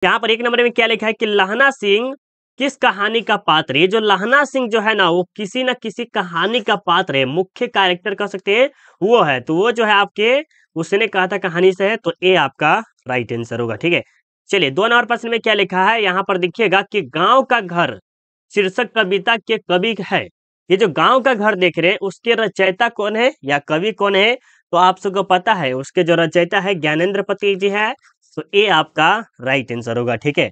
यहाँ पर 1 नंबर में क्या लिखा है कि लहना सिंह किस कहानी का पात्र है। ये जो लहना सिंह जो है ना, वो किसी न किसी कहानी का पात्र है, मुख्य कैरेक्टर कह सकते हैं वो है। तो वो जो है आपके, उसने कहा था कहानी से है, तो ए आपका राइट आंसर होगा। ठीक है, चलिए 2 नंबर प्रश्न में क्या लिखा है, यहाँ पर देखिएगा कि गांव का घर शीर्षक कविता के कवि है। ये जो गांव का घर देख रहे हैं, उसके रचयिता कौन है या कवि कौन है, तो आप सबको पता है, उसके जो रचयिता है ज्ञानेंद्र पति जी है। तो ए आपका राइट आंसर होगा। ठीक है,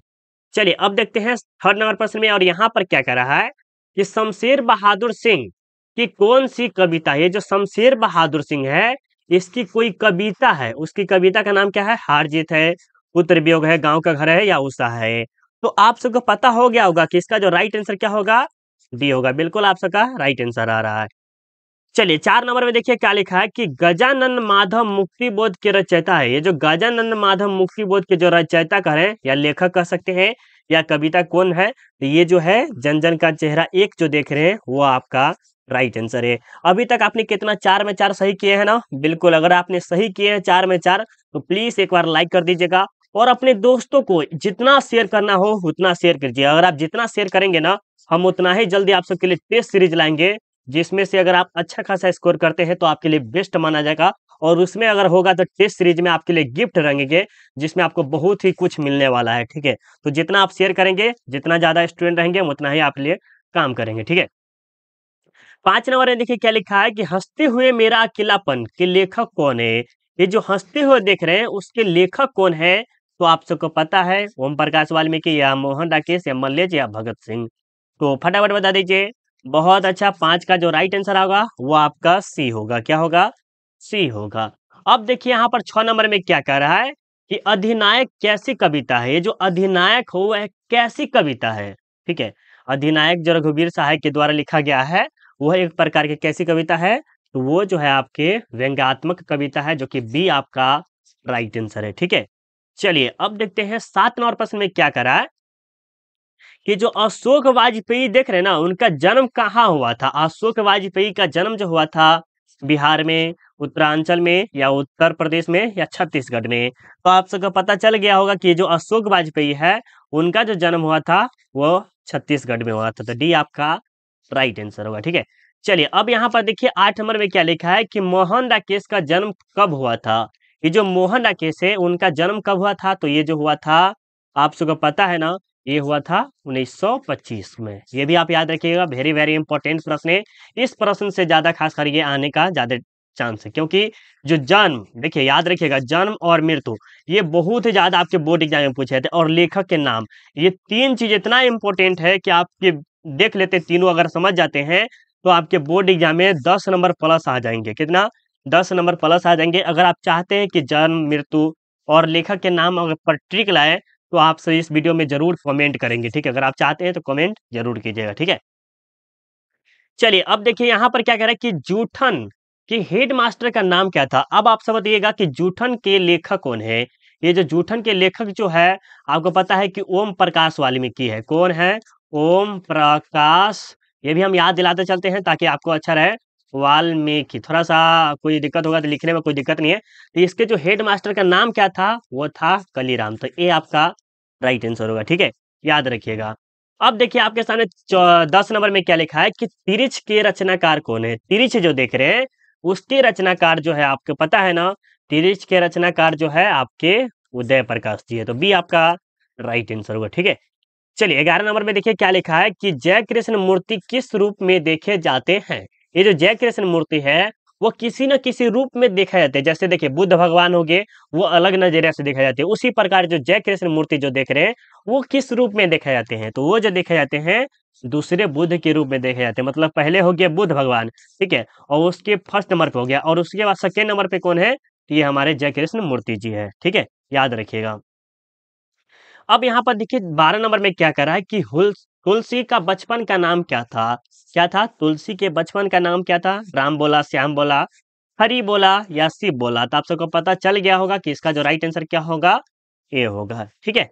चलिए अब देखते हैं 3rd नंबर प्रश्न में, और यहाँ पर क्या कह रहा है कि शमशेर बहादुर सिंह की कौन सी कविता है। ये जो शमशेर बहादुर सिंह है, इसकी कोई कविता है, उसकी कविता का नाम क्या है, हार जीत है, पुत्र वियोग है, गांव का घर है, या उषा है। तो आप सबको पता हो गया होगा कि इसका जो राइट आंसर क्या होगा, डी होगा। बिल्कुल आप सबका राइट आंसर आ रहा है। चलिए 4 नंबर में देखिए क्या लिखा है कि गजानन माधव मुक्ति बोध के रचयिता है। ये जो गजानन माधव मुक्ति बोध के जो रचयिता कहें या लेखक कह सकते हैं या कविता कौन है, तो ये जो है जन जन का चेहरा एक जो देख रहे हैं, वो आपका राइट आंसर है। अभी तक आपने कितना 4 में 4 सही किए हैं ना। बिल्कुल, अगर आपने सही किए हैं 4 में 4, तो प्लीज एक बार लाइक कर दीजिएगा, और अपने दोस्तों को जितना शेयर करना हो उतना शेयर कीजिए। अगर आप जितना शेयर करेंगे ना, हम उतना ही जल्दी आप सबके लिए टेस्ट सीरीज लाएंगे, जिसमें से अगर आप अच्छा खासा स्कोर करते हैं तो आपके लिए बेस्ट माना जाएगा, और उसमें अगर होगा तो टेस्ट सीरीज में आपके लिए गिफ्ट रहेंगे, जिसमें आपको बहुत ही कुछ मिलने वाला है। ठीक है, तो जितना आप शेयर करेंगे, जितना ज्यादा स्टूडेंट रहेंगे, उतना ही आपके लिए काम करेंगे। ठीक है, 5 नंबर में देखिए क्या लिखा है कि हंसते हुए मेरा अकेलापन के लेखक कौन है। ये जो हंसते हुए देख रहे हैं, उसके लेखक कौन है, तो आप सबको पता है, ओम प्रकाश वाल्मीकि या मोहन राकेश या मल्लेश या भगत सिंह। तो फटाफट बता दीजिए। बहुत अच्छा, 5 का जो राइट आंसर होगा वो आपका सी होगा। क्या होगा, सी होगा। अब देखिए यहाँ पर 6 नंबर में क्या कह रहा है कि अधिनायक कैसी कविता है। ये जो अधिनायक हो, वह कैसी कविता है। ठीक है, अधिनायक जो रघुवीर सहाय के द्वारा लिखा गया है, वह एक प्रकार की कैसी कविता है, तो वो जो है आपके व्यंग्यात्मक कविता है, जो कि बी आपका राइट आंसर है। ठीक है, चलिए अब देखते हैं 7 नंबर प्रश्न में क्या करा है कि जो अशोक वाजपेयी देख रहे हैं ना, उनका जन्म कहाँ हुआ था। अशोक वाजपेयी का जन्म जो हुआ था बिहार में, उत्तरांचल में, या उत्तर प्रदेश में, या छत्तीसगढ़ में। तो आप सबको पता चल गया होगा कि जो अशोक वाजपेयी है, उनका जो जन्म हुआ था वो छत्तीसगढ़ में हुआ था। तो डी आपका राइट आंसर होगा। ठीक है, चलिए अब यहाँ पर देखिए 8 नंबर में क्या लिखा है कि मोहन राकेश का जन्म कब हुआ था। ये जो मोहन राकेश है, उनका जन्म कब हुआ था, तो ये जो हुआ था, आप सबको पता है ना, ये हुआ था 1925 में। ये भी आप याद रखिएगा, वेरी वेरी इंपॉर्टेंट प्रश्न है। इस प्रश्न से ज्यादा खास कर ये आने का ज्यादा चांस है, क्योंकि जो जन्म, देखिए याद रखिएगा, जन्म और मृत्यु, ये बहुत ही ज्यादा आपके बोर्ड एग्जाम में पूछे थे, और लेखक के नाम, ये 3 चीज इतना इंपॉर्टेंट है कि आपके देख लेते, तीनों अगर समझ जाते हैं तो आपके बोर्ड एग्जाम में 10 नंबर प्लस आ जाएंगे। कितना, 10 नंबर प्लस आ जाएंगे। अगर आप चाहते हैं कि जन्म, मृत्यु और लेखक के नाम अगर पर ट्रिक लाए, तो आप सही इस वीडियो में जरूर कमेंट करेंगे। ठीक है, अगर आप चाहते हैं तो कमेंट जरूर कीजिएगा। ठीक है, चलिए अब देखिए यहाँ पर क्या कह रहा है कि जूठन के हेड मास्टर का नाम क्या था। अब आप सब बताइएगा कि जूठन के लेखक कौन है। ये जो जूठन के लेखक जो है, आपको पता है कि ओम प्रकाश वाल्मीकि है। कौन है, ओम प्रकाश। ये भी हम याद दिलाते चलते हैं ताकि आपको अच्छा रहे। वाल्मीकि, थोड़ा सा कोई दिक्कत होगा तो लिखने में कोई दिक्कत नहीं है। तो इसके जो हेड मास्टर का नाम क्या था, वो था कलीराम। तो ये आपका राइट आंसर होगा। ठीक है, याद रखिएगा। अब देखिए आपके सामने 10 नंबर में क्या लिखा है कि तिरिछ के रचनाकार कौन है। तिरिछ जो देख रहे हैं, उसके रचनाकार जो है, आपको पता है ना, तिरिछ के रचनाकार जो है आपके उदय प्रकाश जी है। तो बी आपका राइट आंसर होगा। ठीक है, चलिए 11 नंबर में देखिए क्या लिखा है कि जय कृष्ण मूर्ति किस रूप में देखे जाते हैं। ये जो जय कृष्ण मूर्ति है, वो किसी न किसी रूप में देखा जाते हैं। जैसे देखिए बुद्ध भगवान हो गए, वो अलग नजरिया से देखा जाते हैं। उसी प्रकार जो जय कृष्ण मूर्ति जो देख रहे हैं, वो किस रूप में देखा जाते हैं, तो वो जो देखे जाते हैं दूसरे बुद्ध के रूप में देखे जाते हैं। मतलब पहले हो गया बुद्ध भगवान, ठीक है, और उसके फर्स्ट नंबर पे हो गया, और उसके बाद सेकेंड नंबर पे कौन है, तो ये हमारे जय कृष्ण मूर्ति जी है। ठीक है, याद रखिएगा। अब यहाँ पर देखिए 12 नंबर में क्या करा है कि तुलसी का बचपन का नाम क्या था। क्या था, तुलसी के बचपन का नाम क्या था। राम बोला, श्याम बोला, हरि बोला, या शिव बोला। तो आप सबको पता चल गया होगा कि इसका जो राइट आंसर क्या होगा, ए होगा। ठीक है,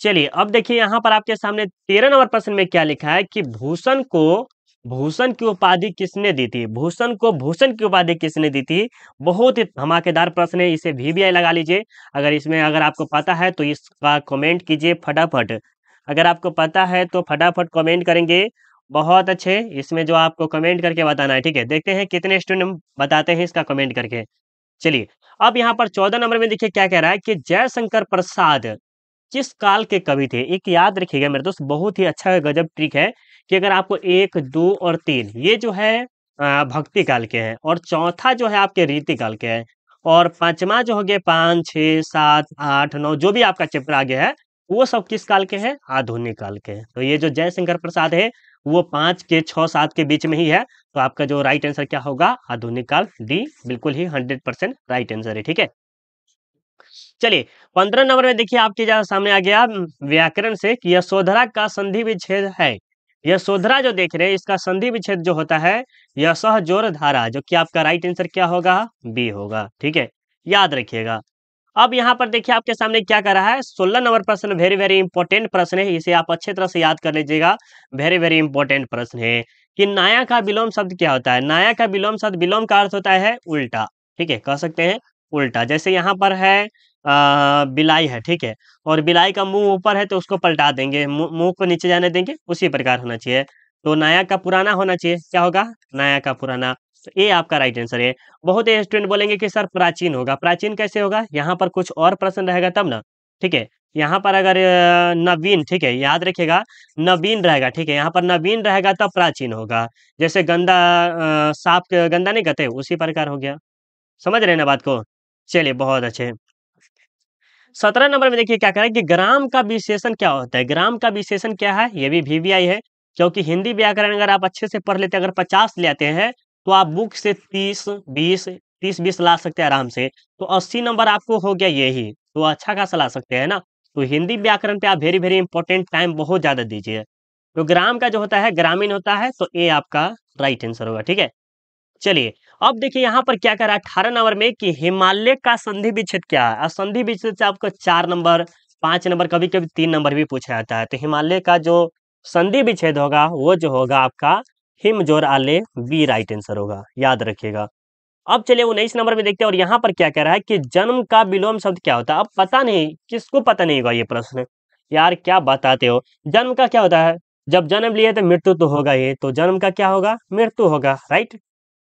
चलिए अब देखिए यहाँ पर आपके सामने 13 नंबर प्रश्न में क्या लिखा है कि भूषण को भूषण की उपाधि किसने दी थी? भूषण को भूषण की उपाधि किसने दी थी? बहुत ही धमाकेदार प्रश्न है, इसे वीवीआई लगा लीजिए। अगर आपको पता है तो इसका कमेंट कीजिए फटाफट। अगर आपको पता है तो फटाफट कमेंट करेंगे। बहुत अच्छे, इसमें जो आपको कमेंट करके बताना है, ठीक है। देखते हैं कितने स्टूडेंट बताते हैं इसका कमेंट करके। चलिए, अब यहाँ पर 14 नंबर में देखिए क्या कह रहा है कि जयशंकर प्रसाद किस काल के कवि थे? एक याद रखिएगा मेरे दोस्त, बहुत ही अच्छा गजब ट्रिक है कि अगर आपको 1, 2 और 3 ये जो है भक्ति काल के हैं, और चौथा जो है आपके रीति काल के हैं, और पांचवा जो हो गया 5, 6, 7, 8, 9 जो भी आपका चैप्टर आगे है वो सब किस काल के हैं? आधुनिक काल के हैं। तो ये जो जयशंकर प्रसाद है वो 5 के 6, 7 के बीच में ही है। तो आपका जो राइट आंसर क्या होगा? आधुनिक काल, डी बिल्कुल ही 100% राइट आंसर है, ठीक है। चलिए, 15 नंबर में देखिए आपके जहाँ सामने आ गया व्याकरण से कि यशोधरा का संधि विच्छेद है। यशोधरा जो देख रहे हैं इसका संधि विच्छेद जो होता है यशः जोर धारा, जो कि आपका राइट आंसर क्या होगा? बी होगा, ठीक है, याद रखिएगा। अब यहाँ पर देखिए आपके सामने क्या कर रहा है, 16 नंबर प्रश्न वेरी वेरी इंपॉर्टेंट प्रश्न है, इसे आप अच्छे तरह से याद कर लीजिएगा। वेरी वेरी इंपॉर्टेंट प्रश्न है कि नाया का विलोम शब्द क्या होता है? नाया का विलोम शब्द, विलोम का अर्थ होता है उल्टा, ठीक है, कह सकते हैं उल्टा। जैसे यहाँ पर है बिलाई है, ठीक है, और बिलाई का मुंह ऊपर है तो उसको पलटा देंगे, मुंह को नीचे जाने देंगे, उसी प्रकार होना चाहिए। तो नाया का पुराना होना चाहिए, क्या होगा? नाया का पुराना। तो ये आपका राइट आंसर है। बहुत स्टूडेंट बोलेंगे कि सर प्राचीन होगा, प्राचीन कैसे होगा? यहाँ पर कुछ और प्रश्न रहेगा तब ना, ठीक है। यहाँ पर अगर नवीन, ठीक है, याद रखिएगा, नवीन रहेगा, ठीक है, यहाँ पर नवीन रहेगा तब प्राचीन होगा। जैसे गंदा, साफ गंदा नहीं कहते, उसी प्रकार हो गया। समझ रहे हैं ना बात को? चलिए, बहुत अच्छे। 17 नंबर में देखिए क्या कह रहा है कि ग्राम का विशेषण क्या होता है? ग्राम का विशेषण क्या है? ये भी वीवीआई है, क्योंकि हिंदी व्याकरण अगर आप अच्छे से पढ़ लेते हैं, अगर 50 ले आते हैं तो आप बुक से 30, 20 ला सकते हैं आराम से। तो 80 नंबर आपको हो गया यही, तो अच्छा खासा ला सकते हैं ना। तो हिंदी व्याकरण पे आप वेरी वेरी इंपॉर्टेंट टाइम बहुत ज्यादा दीजिए। तो ग्राम का जो होता है ग्रामीण होता है, तो ये आपका राइट आंसर होगा, ठीक है। चलिए, अब देखिए यहाँ पर क्या कर रहा है 18 नंबर में कि हिमालय का संधि विच्छेद क्या है? और संधि विच्छेद से आपको 4 नंबर, 5 नंबर, कभी कभी 3 नंबर भी पूछा जाता है। तो हिमालय का जो संधि विच्छेद होगा वो जो होगा आपका हिम जोर आले, बी राइट आंसर होगा, याद रखिएगा। अब चलिए 19 नंबर में देखते हैं, और यहाँ पर क्या कह रहा है कि जन्म का विलोम शब्द क्या होता है? अब पता नहीं, किसको पता नहीं होगा ये प्रश्न, यार क्या बताते हो। जन्म का क्या होता है? जब जन्म लिए तो मृत्यु तो होगा ही, तो जन्म का क्या होगा? मृत्यु होगा, राइट,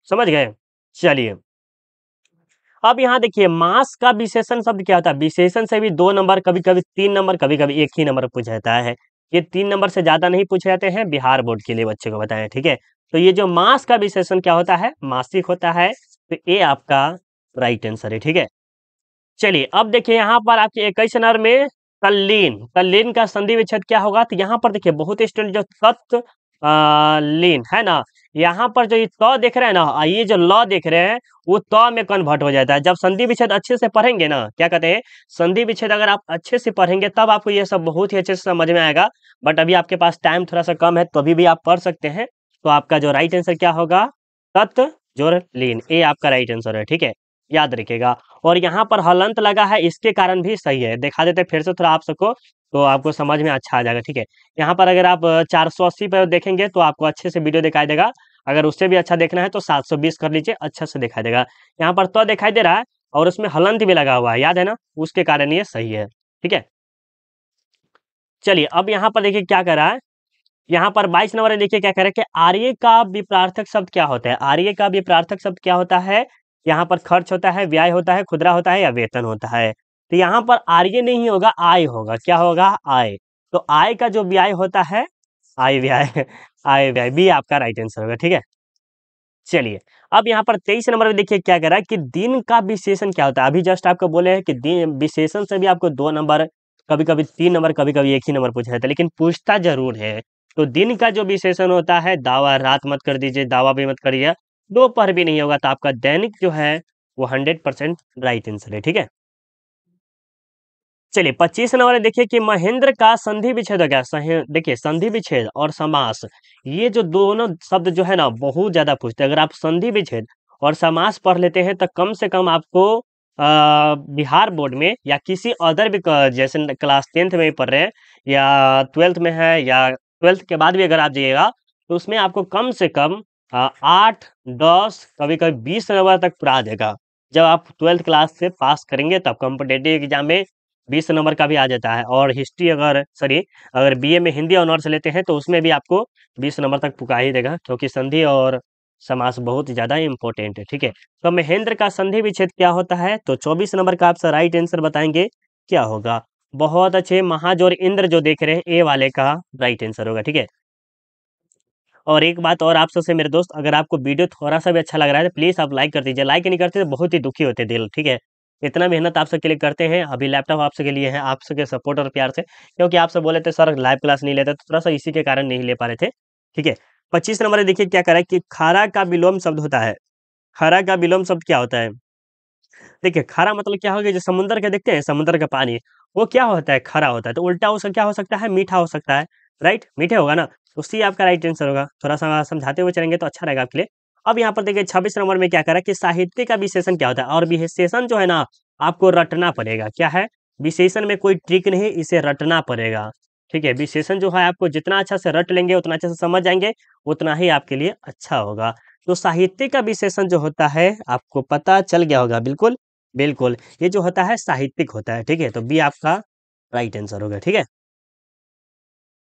समझ गए। चलिए, अब यहाँ देखिए मास का विशेषण शब्द क्या होता है? विशेषण से भी 2 नंबर, कभी कभी 3 नंबर, कभी कभी 1 ही नंबर पूछा जाता है। ये 3 नंबर से ज्यादा नहीं पूछे जाते हैं, बिहार बोर्ड के लिए बच्चे को बताएं, ठीक है। तो ये जो मास का विशेषण क्या होता है? मासिक होता है। तो ये आपका राइट आंसर है, ठीक है। चलिए, अब देखिए यहाँ पर आपके 21 नंबर में तल्लीन, तल्लीन का संधि विच्छेद क्या होगा? तो यहाँ पर देखिए बहुत स्टूडेंट जो तत्व लीन है ना, यहाँ पर जो ये त देख रहे हैं ना, ये जो ल देख रहे हैं वो त में कन्वर्ट हो जाता है। जब संधि विच्छेद अच्छे से पढ़ेंगे ना, क्या कहते हैं, संधि विच्छेद अगर आप अच्छे से पढ़ेंगे तब आपको ये सब बहुत ही अच्छे से समझ में आएगा। बट अभी आपके पास टाइम थोड़ा सा कम है, तो अभी भी आप पढ़ सकते हैं। तो आपका जो राइट आंसर क्या होगा? तत्व जोड़ लीन, ये आपका राइट आंसर है, ठीक है, याद रखिएगा। और यहाँ पर हलंत लगा है, इसके कारण भी सही है, दिखा देते फिर से थोड़ा आप सबको, तो आपको समझ में अच्छा आ जाएगा, ठीक है। यहाँ पर अगर आप 480 पर देखेंगे तो आपको अच्छे से वीडियो दिखाई देगा। अगर उससे भी अच्छा देखना है तो 720 कर लीजिए, अच्छा से दिखाई देगा। यहाँ पर तो दिखाई दे रहा है और उसमें हलंत भी लगा हुआ है, याद है ना, उसके कारण ये सही है, ठीक है। चलिए, अब यहाँ पर देखिए क्या कर रहा है, यहाँ पर 22 नंबर में देखिए क्या कह रहा है कि आर्य का विपरार्थक शब्द क्या होता है? आर्य का विपरार्थक शब्द क्या होता है? यहाँ पर खर्च होता है, व्यय होता है, खुदरा होता है, या वेतन होता है? तो यहाँ पर आर्य नहीं होगा, आय होगा, क्या होगा? आय। तो आय का जो व्यय होता है, आय व्यय आय व्यय, भी आपका राइट आंसर होगा, ठीक है। चलिए, अब यहाँ पर 23 नंबर में देखिए क्या कह रहा है कि दिन का विशेषण क्या होता है? अभी जस्ट आपको बोले हैं कि दिन विशेषण से भी आपको 2 नंबर, कभी कभी 3 नंबर, कभी कभी 1 ही नंबर पूछा जाता है, लेकिन पूछता जरूर है। तो दिन का जो विशेषण होता है, दावा, रात मत कर दीजिए, दावा भी मत करिए, दोपहर भी नहीं होगा, तो आपका दैनिक जो है वो 100% राइट आंसर है, ठीक है। चलिए, 25 नंबर में देखिए कि महेंद्र का संधि विच्छेद हो गया। देखिए संधि विच्छेद और समास, ये जो दोनों शब्द जो है ना बहुत ज्यादा पूछते हैं। अगर आप संधि विच्छेद और समास पढ़ लेते हैं तो कम से कम आपको बिहार बोर्ड में या किसी अदर भी जैसे क्लास 10th में भी पढ़ रहे हैं या 12th में है या 12th के बाद भी अगर आप जाइएगा तो उसमें आपको कम से कम 8, 10, कभी कभी 20 नंबर तक पूरा देगा। जब आप 12th क्लास से पास करेंगे तब कॉम्पिटेटिव एग्जाम में 20 नंबर का भी आ जाता है। और हिस्ट्री अगर बीए में हिंदी ऑनर्स लेते हैं तो उसमें भी आपको 20 नंबर तक पुका ही देगा, क्योंकि संधि और समास बहुत ज़्यादा इंपॉर्टेंट है। ठीक है, तो महेंद्र का संधि विच्छेद क्या होता है? तो 24 नंबर का आप राइट आंसर बताएंगे क्या होगा। बहुत अच्छे, महाजोर इंद्र जो देख रहे हैं ए वाले का राइट आंसर होगा। ठीक है, और एक बात और आप सबसे मेरे दोस्त, अगर आपको वीडियो थोड़ा सा भी अच्छा लग रहा है तो प्लीज़ आप लाइक कर दीजिए। लाइक नहीं करते तो बहुत ही दुखी होते दिल। ठीक है, इतना मेहनत आप सबके लिए करते हैं, अभी लैपटॉप आप सबके लिए है, आप सबके सपोर्ट और प्यार से, क्योंकि आप सब बोले थे सर लाइव क्लास नहीं लेते, तो थोड़ा सा इसी के कारण नहीं ले पा रहे थे। ठीक है, 25 नंबर देखिए क्या करा है कि खारा का विलोम शब्द होता है। खारा का विलोम शब्द क्या होता है? देखिए खारा मतलब क्या होगा, जो समुद्र के देखते हैं, समुद्र का पानी वो क्या होता है? खारा होता है। तो उल्टा उसका क्या हो सकता है? मीठा हो सकता है। राइट, मीठे होगा ना, उसी आपका राइट आंसर होगा। थोड़ा सा समझाते हुए चलेंगे तो अच्छा रहेगा आपके लिए। अब यहाँ पर देखिए 26 नंबर में क्या करा कि साहित्य का विशेषण क्या होता है? और विशेषण जो है ना आपको रटना पड़ेगा। क्या है? विशेषण में कोई ट्रिक नहीं, इसे रटना पड़ेगा। ठीक है, विशेषण जो है आपको जितना अच्छा से रट लेंगे, उतना अच्छे से समझ जाएंगे, उतना ही आपके लिए अच्छा होगा। तो साहित्य का विशेषण जो होता है आपको पता चल गया होगा। बिल्कुल बिल्कुल, ये जो होता है साहित्यिक होता है। ठीक है, तो बी आपका राइट आंसर होगा। ठीक है,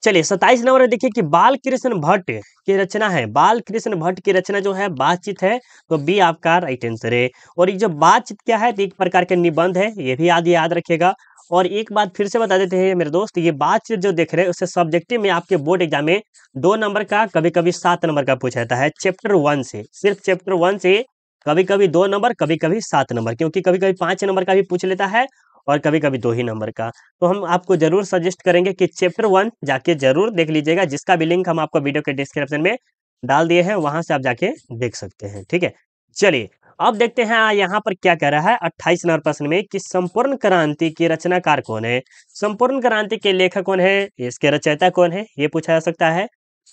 चलिए 27 नंबर देखिए कि बाल कृष्ण भट्ट की रचना है। बाल कृष्ण भट्ट की रचना जो है बातचीत है, तो बी आपका राइट आंसर है। और ये जो बातचीत क्या है, तो एक प्रकार के निबंध है, ये भी याद रखिएगा। और एक बात फिर से बता देते हैं मेरे दोस्त, ये बातचीत जो देख रहे हैं उससे सब्जेक्टिव में आपके बोर्ड एग्जाम में 2 नंबर का, कभी कभी 7 नंबर का पूछा जाता है। चैप्टर 1 से, सिर्फ चैप्टर 1 से कभी कभी 2 नंबर, कभी कभी 7 नंबर, क्योंकि कभी कभी 5 नंबर का भी पूछ लेता है और कभी कभी 2 ही नंबर का। तो हम आपको जरूर सजेस्ट करेंगे कि चैप्टर 1 जाके जरूर देख लीजिएगा, जिसका भी लिंक हम आपको वीडियो के डिस्क्रिप्शन में डाल दिए हैं, वहां से आप जाके देख सकते हैं। ठीक है, चलिए अब देखते हैं यहाँ पर क्या कह रहा है 28 नंबर प्रश्न में कि संपूर्ण क्रांति के रचनाकार कौन है? संपूर्ण क्रांति के लेखक कौन है? इसके रचयिता कौन है? ये पूछा जा सकता है।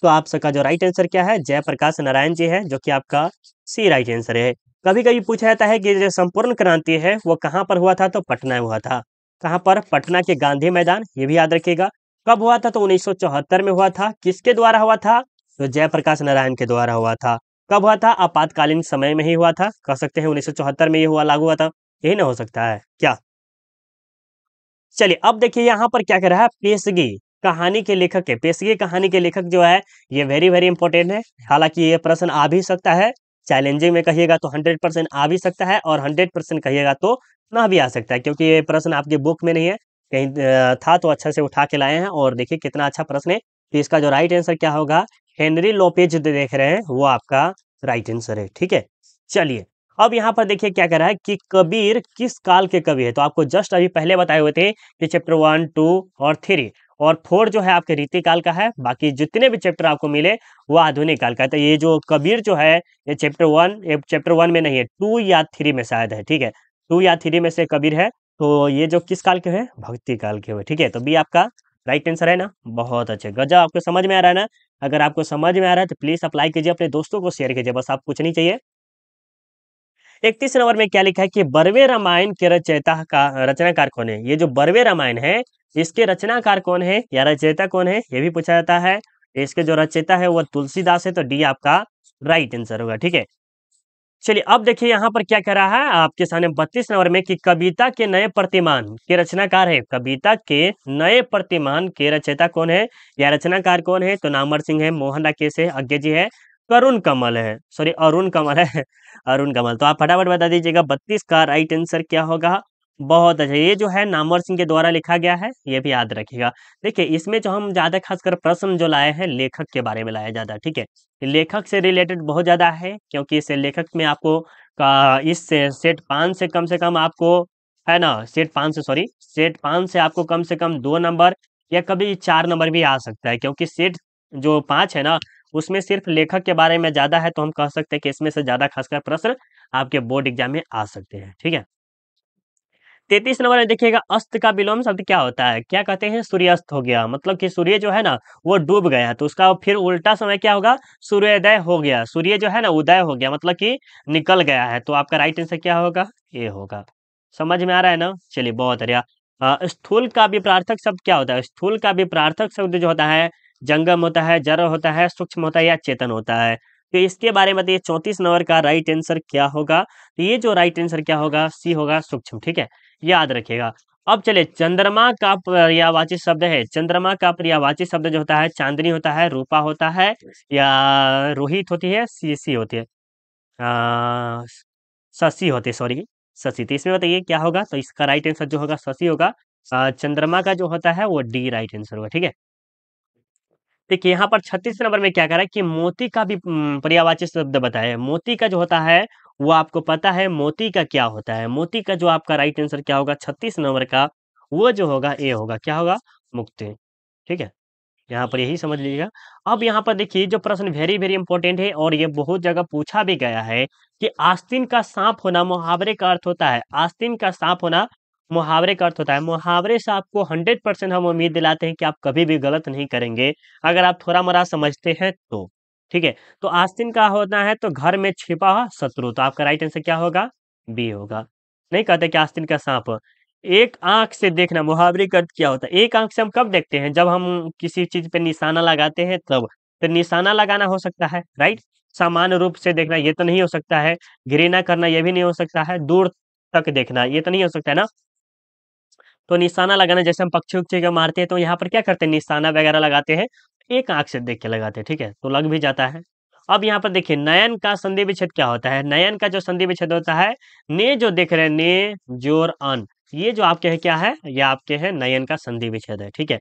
तो आप सबका जो राइट आंसर क्या है? जयप्रकाश नारायण जी है, जो कि आपका सी राइट आंसर है। कभी कभी पूछा जाता है कि जो संपूर्ण क्रांति है वो कहाँ पर हुआ था? तो पटना में हुआ था। कहाँ पर? पटना के गांधी मैदान, ये भी याद रखिएगा। कब हुआ था? तो 1974 में हुआ था। किसके द्वारा हुआ था? तो जयप्रकाश नारायण के द्वारा हुआ था। कब हुआ था? आपातकालीन समय में ही हुआ था। कह सकते हैं 1974 में ये हुआ, लागू हुआ था। यही ना हो सकता है क्या? चलिए अब देखिए यहाँ पर क्या कह रहा है, पेशगी कहानी के लेखक है। पेशगी कहानी के लेखक जो है ये वेरी वेरी इंपॉर्टेंट है। हालांकि ये प्रश्न आ भी सकता है, चैलेंजिंग में कहिएगा तो 100% आ भी सकता है, और 100% कहिएगा तो ना भी आ सकता है, क्योंकि ये प्रश्न आपकी बुक में नहीं है, कहीं था तो अच्छा से उठा के लाए हैं। और देखिए कितना अच्छा प्रश्न है। तो इसका जो राइट आंसर क्या होगा? हेनरी लोपेज जो देख रहे हैं वो आपका राइट आंसर है। ठीक है, चलिए अब यहाँ पर देखिए क्या कह रहा है कि कबीर किस काल के कवि है? तो आपको जस्ट अभी पहले बताए हुए थे कि चैप्टर 1, 2 और 3 और 4 जो है आपके रीति काल का है। बाकी जितने भी चैप्टर आपको मिले वो आधुनिक काल का है। तो ये जो कबीर जो है ये चैप्टर 1 में नहीं है, 2 या 3 में शायद है। ठीक है, 2 या 3 में से कबीर है। तो ये जो किस काल के है? भक्ति काल के हुए। ठीक है, तो बी आपका राइट आंसर है ना। बहुत अच्छे, गजब, आपको समझ में आ रहा है ना? अगर आपको समझ में आ रहा है तो प्लीज अप्लाई कीजिए, अपने दोस्तों को शेयर कीजिए, बस आप कुछ नहीं चाहिए। 31 नंबर में क्या लिखा है कि बरवे रामायण के रचयिता का रचनाकार कौन है? ये जो बरवे रामायण है इसके रचनाकार कौन है या रचयिता कौन है, ये भी पूछा जाता है। इसके जो रचयिता है वो तुलसीदास है, तो डी आपका राइट आंसर होगा। ठीक है, चलिए अब देखिए यहाँ पर क्या कह रहा है आपके सामने 32 नंबर में कि कविता के नए प्रतिमान के रचनाकार है। कविता के नए प्रतिमान के रचयिता कौन है या रचनाकार कौन है? तो नामवर सिंह है, मोहन राकेश है, अज्ञे जी है, करुण कमल है, सॉरी अरुण कमल है अरुण कमल। तो आप फटाफट बता दीजिएगा 32 का राइट आंसर क्या होगा। बहुत अच्छा, ये जो है नामवर सिंह के द्वारा लिखा गया है, ये भी याद रखिएगा। देखिए इसमें जो हम ज्यादा खासकर प्रश्न जो लाए हैं लेखक के बारे में लाया जाता है। ठीक है, लेखक से रिलेटेड बहुत ज़्यादा है, क्योंकि इस लेखक में आपको का इस सेट 5 से कम आपको है ना, सेट 5 से आपको कम से कम 2 नंबर या कभी 4 नंबर भी आ सकता है, क्योंकि सेट जो 5 है ना उसमें सिर्फ लेखक के बारे में ज़्यादा है, तो हम कह सकते हैं कि इसमें से ज़्यादा खासकर प्रश्न आपके बोर्ड एग्जाम में आ सकते हैं। ठीक है, 33 नंबर में देखिएगा अस्त का विलोम शब्द क्या होता है? क्या कहते हैं? सूर्यास्त हो गया, मतलब कि सूर्य जो है ना वो डूब गया, तो उसका फिर उल्टा समय क्या होगा? सूर्योदय हो गया। सूर्य जो है ना उदय हो गया, मतलब कि निकल गया है। तो आपका राइट आंसर क्या होगा? ये होगा। समझ में आ रहा है ना? चलिए बहुत बढ़िया। स्थूल का विपरार्थक शब्द क्या होता है? स्थूल का विपरार्थक शब्द जो होता है जंगम होता है, जड़ होता है, सूक्ष्म होता है या चेतन होता है? तो इसके बारे में बताइए 34 नंबर का राइट आंसर क्या होगा? तो ये जो राइट आंसर क्या होगा? सी होगा, सूक्ष्म। ठीक है, याद रखिएगा। अब चलिए, चंद्रमा का पर्यायवाची शब्द है, चंद्रमा का पर्यायवाची शब्द जो होता है, चांदनी होता है, रूपा होता है, या रोहित होती है, सीसी होती है, आ, शशि होती है, सॉरी, शशि। तो इसमें बताइए क्या होगा? तो इसका राइट आंसर जो होगा शशि होगा। चंद्रमा का जो होता है वो डी राइट आंसर होगा। ठीक है, देखिए यहाँ पर 36 नंबर में क्या कह रहा है कि मोती का भी पर्यायवाची शब्द बताया है। मोती का जो होता है वो आपको पता है, मोती का क्या होता है? मोती का जो आपका राइट आंसर क्या होगा 36 नंबर का? वो जो होगा ए होगा, क्या होगा? मुक्ति। ठीक है, यहाँ पर यही समझ लीजिएगा। अब यहाँ पर देखिए जो प्रश्न वेरी वेरी इंपॉर्टेंट है और ये बहुत जगह पूछा भी गया है कि आस्तीन का सांप होना मुहावरे का अर्थ होता है। आस्तीन का सांप होना मुहावरे का अर्थ होता है। मुहावरे से आपको 100% हम उम्मीद दिलाते हैं कि आप कभी भी गलत नहीं करेंगे, अगर आप थोड़ा मोड़ा समझते हैं तो। ठीक है, तो आस्तीन का होना है तो घर में छिपा हुआ शत्रु, तो आपका राइट आंसर क्या होगा? बी होगा। नहीं कहते कि आस्तीन का सांप एक आंख से देखना, मुहावरे का अर्थ क्या होता है? एक आंख से हम कब देखते हैं? जब हम किसी चीज पे निशाना लगाते हैं तब। तो निशाना लगाना हो सकता है, राइट। सामान्य रूप से देखना ये तो नहीं हो सकता है। घृणा करना ये भी नहीं हो सकता है। दूर तक देखना ये तो नहीं हो सकता है ना। तो निशाना लगाना, जैसे हम पक्षी उक्षी को मारते हैं तो यहाँ पर क्या करते हैं? निशाना वगैरह लगाते हैं, एक आंख से देख के लगाते हैं। ठीक है, तो लग भी जाता है। अब यहाँ पर देखिए नयन का संधि विच्छेद क्या होता है? नयन का जो संधि विच्छेद होता है, ने जो देख रहे हैं, ने जोर अन, ये जो आपके है क्या है? ये आपके है नयन का संधि विच्छेद है। ठीक है,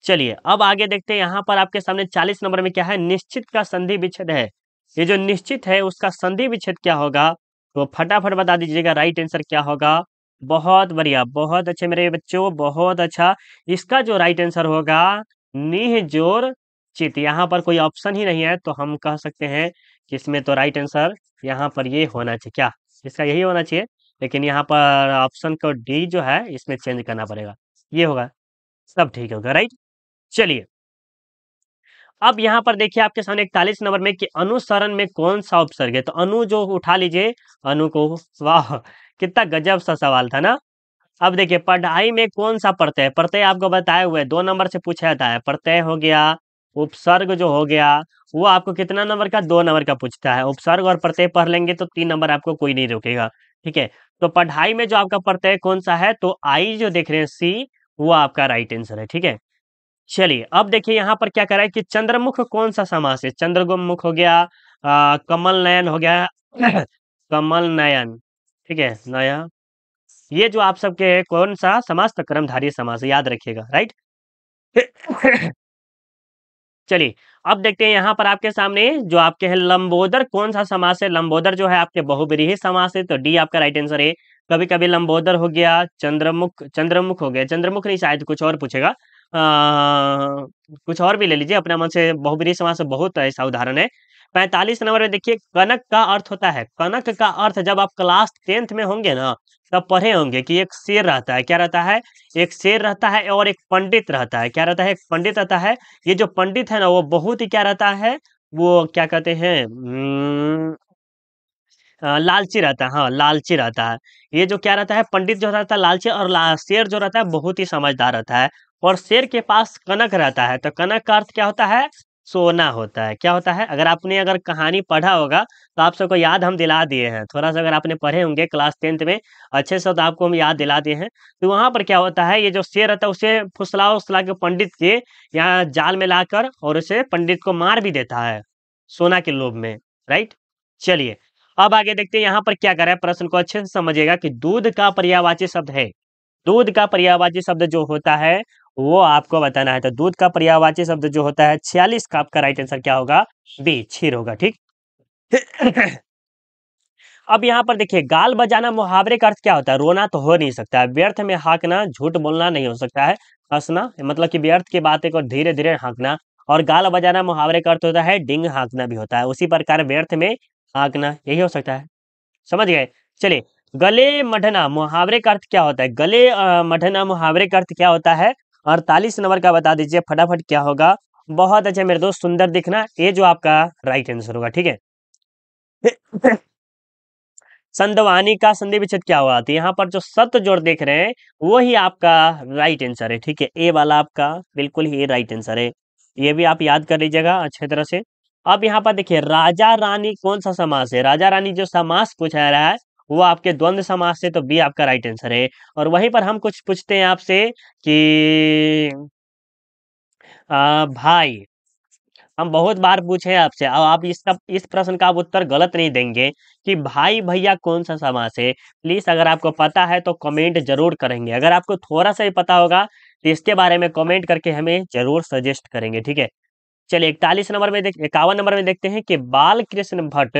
चलिए अब आगे देखते हैं। यहाँ पर आपके सामने 40 नंबर में क्या है? निश्चित का संधि विच्छेद है। ये जो निश्चित है उसका संधि विच्छेद क्या होगा? तो फटाफट बता दीजिएगा राइट आंसर क्या होगा? बहुत बढ़िया, बहुत अच्छे मेरे बच्चों, बहुत अच्छा। इसका जो राइट आंसर होगा निह जोर चित। यहाँ पर कोई ऑप्शन ही नहीं है तो हम कह सकते हैं कि इसमें तो राइट आंसर यहाँ पर ये होना चाहिए। क्या इसका यही होना चाहिए? लेकिन यहाँ पर ऑप्शन को डी जो है इसमें चेंज करना पड़ेगा, ये होगा, सब ठीक होगा, राइट। चलिए अब यहाँ पर देखिए आपके सामने 41 नंबर में कि अनुसरण में कौन सा उपसर्ग है? तो अनु जो उठा लीजिए, अनु को। वाह, कितना गजब सा सवाल था ना। अब देखिए पढ़ाई में कौन सा प्रत्यय, प्रत्यय आपको बताए हुए 2 नंबर से पूछा जाता है। प्रत्यय हो गया, उपसर्ग जो हो गया वो आपको कितना नंबर का? 2 नंबर का पूछता है। उपसर्ग और प्रत्यय पढ़ लेंगे तो 3 नंबर आपको कोई नहीं रोकेगा। ठीक है, तो पढ़ाई में जो आपका प्रत्यय कौन सा है? तो आई जो देख रहे हैं सी, वो आपका राइट आंसर है। ठीक है, चलिए अब देखिए यहाँ पर क्या कर रहा है कि चंद्रमुख कौन सा समास है? चंद्रमुख हो गया, कमल नयन हो गया, कमल नयन। ठीक है, नया, ये जो आप सबके है कौन सा समास? तो कर्मधारय समास है, याद रखिएगा, राइट। चलिए अब देखते हैं यहाँ पर आपके सामने जो आपके है लंबोदर कौन सा समास है? लंबोदर जो है आपके बहुब्रीहि समास है, तो डी आपका राइट आंसर है। कभी कभी लंबोदर हो गया, चंद्रमुख, चंद्रमुख हो गया, चंद्रमुख नहीं शायद कुछ और पूछेगा। कुछ और भी ले लीजिए अपने मन से, बहुब्रीहि समास से बहुत ऐसा उदाहरण है। 45 नंबर में देखिए कनक का अर्थ होता है। कनक का अर्थ जब आप क्लास 10th में होंगे ना तब पढ़े होंगे कि एक शेर रहता है। क्या रहता है? एक शेर रहता है और एक पंडित रहता है। क्या रहता है? एक पंडित रहता है। ये जो पंडित है ना वो बहुत ही क्या रहता है? वो क्या कहते हैं, लालची रहता है। हाँ, लालची रहता है। ये जो क्या रहता है, पंडित जो रहता है लालची, और शेर जो रहता है बहुत ही समझदार रहता है। और शेर के पास कनक रहता है, तो कनक का अर्थ क्या होता है? सोना होता है। क्या होता है? अगर आपने अगर कहानी पढ़ा होगा तो आप सबको याद हम दिला दिए हैं। थोड़ा सा अगर आपने पढ़े होंगे क्लास 10th में अच्छे से तो आपको हम याद दिला दिए हैं। तो वहां पर क्या होता है, ये जो शेर रहता है उसे फुसला उसला के पंडित के यहाँ जाल में लाकर और उसे पंडित को मार भी देता है सोना के लोभ में, राइट। चलिए अब आगे देखते हैं यहाँ पर क्या कर रहा है। प्रश्न को अच्छे से समझिएगा कि दूध का पर्यायवाची शब्द है। दूध का पर्यायवाची शब्द जो होता है वो आपको बताना है। तो दूध का पर्यायवाची शब्द जो होता है 46 का आपका राइट आंसर क्या होगा? बी, क्षीर होगा। ठीक। अब यहाँ पर देखिए गाल बजाना मुहावरे का अर्थ क्या होता है? रोना तो हो नहीं सकता है, व्यर्थ में हाँकना, झूठ बोलना नहीं हो सकता है, हंसना मतलब कि व्यर्थ की बातें को धीरे धीरे हाँकना। और गाल बजाना मुहावरे का अर्थ होता है डिंग हाँकना भी होता है। उसी प्रकार व्यर्थ में हाँकना यही हो सकता है। समझ गए? चलिए गले मढ़ना मुहावरे का अर्थ क्या होता है? गले मढ़ना मुहावरे का अर्थ क्या होता है? 48 नंबर का बता दीजिए फटाफट क्या होगा? बहुत अच्छा मेरे दोस्त, सुंदर दिखना, ये जो आपका राइट आंसर होगा। ठीक है। संदवानी का संधि विच्छेद क्या हुआ? तो यहाँ पर जो सत जोड़ देख रहे हैं वो ही आपका राइट आंसर है। ठीक है, ए वाला आपका बिल्कुल ही राइट आंसर है। ये भी आप याद कर लीजिएगा अच्छे तरह से। अब यहाँ पर देखिए राजा रानी कौन सा समास है, राजा रानी जो समास पूछा रहा है वो आपके द्वंद्व समास से, तो बी आपका राइट आंसर है। और वहीं पर हम कुछ पूछते हैं आपसे कि भाई, हम बहुत बार पूछे आपसे, अब आप इसका इस प्रश्न का आप उत्तर गलत नहीं देंगे कि भाई भैया कौन सा समास है। प्लीज अगर आपको पता है तो कमेंट जरूर करेंगे, अगर आपको थोड़ा सा ही पता होगा तो इसके बारे में कमेंट करके हमें जरूर सजेस्ट करेंगे, ठीक है। चलिए 41 नंबर में 51 नंबर में देखते हैं कि बाल कृष्ण भट्ट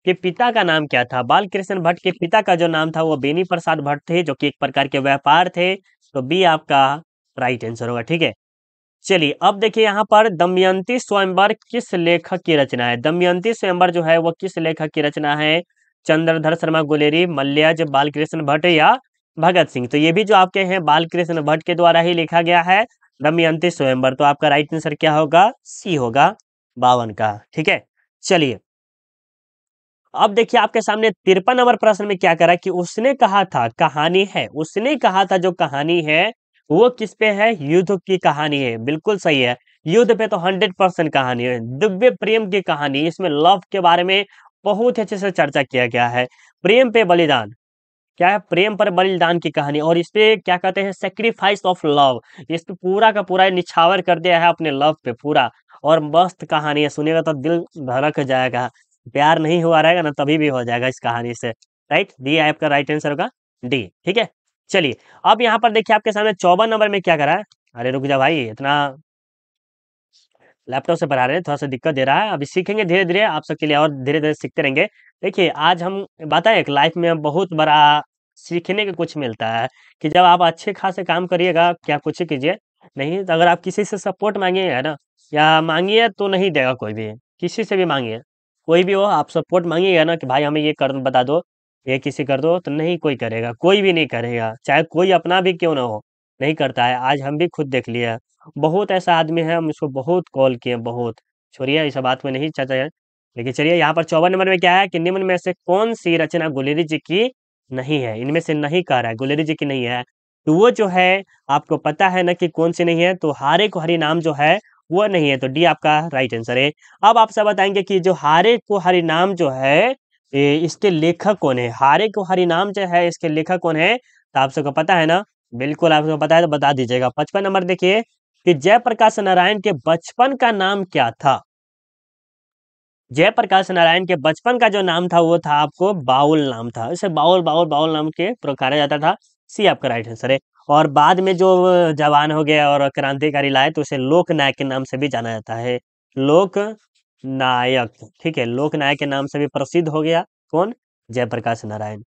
के पिता का नाम क्या था। बाल कृष्ण भट्ट के पिता का जो नाम था वो बेनी प्रसाद भट्ट थे, जो कि एक प्रकार के व्यापार थे, तो बी आपका राइट आंसर होगा, ठीक है। चलिए अब देखिए यहाँ पर दमयंती स्वयंवर किस लेखक की रचना है। दमयंती स्वयंवर जो है वो किस लेखक की रचना है। चंद्रधर शर्मा गुलेरी, मल्ल्याज, बालकृष्ण भट्ट या भगत सिंह। तो ये भी जो आपके हैं बालकृष्ण भट्ट के द्वारा ही लिखा गया है दमयंती स्वयंवर। तो आपका राइट आंसर क्या होगा, सी होगा 52 का, ठीक है। चलिए अब देखिए आपके सामने 53 नंबर प्रश्न में क्या करा कि उसने कहा था कहानी है, उसने कहा था जो कहानी है वो किस पे है, युद्ध की कहानी है, बिल्कुल सही है। युद्ध पे तो 100% कहानी है। दिव्य प्रेम की कहानी, इसमें लव के बारे में बहुत ही अच्छे से चर्चा किया गया है। प्रेम पे बलिदान, क्या है, प्रेम पर बलिदान की कहानी, और इस पे क्या कहते हैं, सेक्रीफाइस ऑफ लव। इस पे पूरा का पूरा निछावर कर दिया है अपने लव पे पूरा। और मस्त कहानी है, सुनिएगा तो दिल धड़क जाएगा। प्यार नहीं हुआ रहेगा ना तभी भी हो जाएगा इस कहानी से। राइट, डी आपका राइट आंसर होगा, डी, ठीक है। चलिए अब यहाँ पर देखिए आपके सामने 54 नंबर में क्या करा है। अरे रुक जा भाई, इतना लैपटॉप से पढ़ा रहे हैं, थोड़ा सा दिक्कत दे रहा है, अभी सीखेंगे धीरे धीरे आप सबके लिए, और धीरे धीरे सीखते रहेंगे। देखिए आज हम बताएं, एक लाइफ में बहुत बड़ा सीखने को कुछ मिलता है कि जब आप अच्छे खासे काम करिएगा, क्या कुछ कीजिए, नहीं तो अगर आप किसी से सपोर्ट मांगिएगा ना, या मांगिए तो नहीं देगा कोई भी, किसी से भी मांगिए, कोई भी हो, आप सपोर्ट मांगिएगा ना कि भाई हमें ये कर बता दो, ये किसी कर दो, तो नहीं कोई करेगा, कोई भी नहीं करेगा, चाहे कोई अपना भी क्यों ना हो, नहीं करता है। आज हम भी खुद देख लिया, बहुत ऐसा आदमी है, हम इसको बहुत कॉल किए, बहुत। छोड़िए इस बात में नहीं चाहते हैं, लेकिन चलिए यहाँ पर 54 नंबर में क्या है कि निम्न में से कौन सी रचना गुलेरी जी की नहीं है, इनमें से नहीं कह रहा है, गुलेरी जी की नहीं है। तो वो जो है आपको पता है ना कि कौन सी नहीं है, तो हारे को हरि नाम जो है वो नहीं है, तो डी आपका राइट आंसर है। अब आप सब बताएंगे कि जो हारे को हरि नाम जो है इसके लेखक कौन है, हारे को हरि नाम जो है इसके लेखक कौन है, तो आप सबको पता है ना, बिल्कुल आपको पता है तो बता दीजिएगा। 55 नंबर देखिए कि जयप्रकाश नारायण के बचपन का नाम क्या था। जयप्रकाश नारायण के बचपन का जो नाम था वो था आपको बाउल नाम था, इसे बाउल बाउल बाउल नाम के पुकारा जाता था, सी आपका राइट आंसर है। और बाद में जो जवान हो गया और क्रांतिकारी लाए तो उसे लोक नायक के नाम से भी जाना जाता है, लोक नायक, ठीक है, लोक नायक के नाम से भी प्रसिद्ध हो गया कौन, जयप्रकाश नारायण।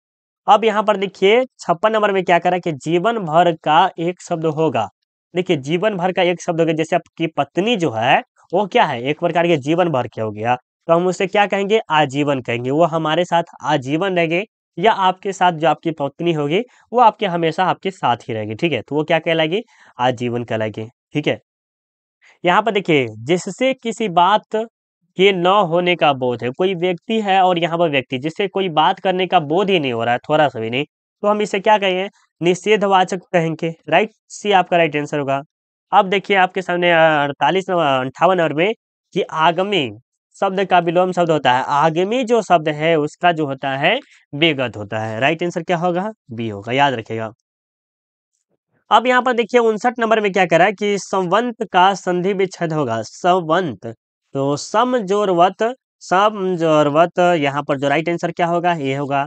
अब यहाँ पर देखिए 56 नंबर में क्या करा कि जीवन भर का एक शब्द होगा। देखिए जीवन भर का एक शब्द हो गया, जैसे आपकी पत्नी जो है वो क्या है, एक प्रकार के जीवन भर के हो गया, तो हम उसे क्या कहेंगे, आजीवन कहेंगे, वो हमारे साथ आजीवन रहेंगे। या आपके साथ जो आपकी पत्नी होगी वो आपके हमेशा आपके साथ ही रहेगी, ठीक है, तो वो क्या कहलाएगी, आजीवन कहलाएगी, ठीक है। यहाँ पर देखिए जिससे किसी बात के न होने का बोध है, कोई व्यक्ति है और यहाँ पर व्यक्ति जिससे कोई बात करने का बोध ही नहीं हो रहा है, थोड़ा सा भी नहीं, तो हम इसे क्या कहेंगे, निषेधवाचक कहेंगे, राइट, सी आपका राइट आंसर होगा। अब देखिए आपके सामने 58 नंबर में कि आगमी शब्द का विलोम शब्द होता है, आगमी जो शब्द है उसका जो होता है विगत होता है, राइट आंसर क्या होगा, बी होगा, याद रखिएगा। अब यहाँ पर देखिए 59 नंबर में क्या करा है कि संवंत का संधि विच्छेद होगा, संवंत, तो समजोरवत, समजोरवत, यहाँ पर जो राइट आंसर क्या होगा, ये होगा।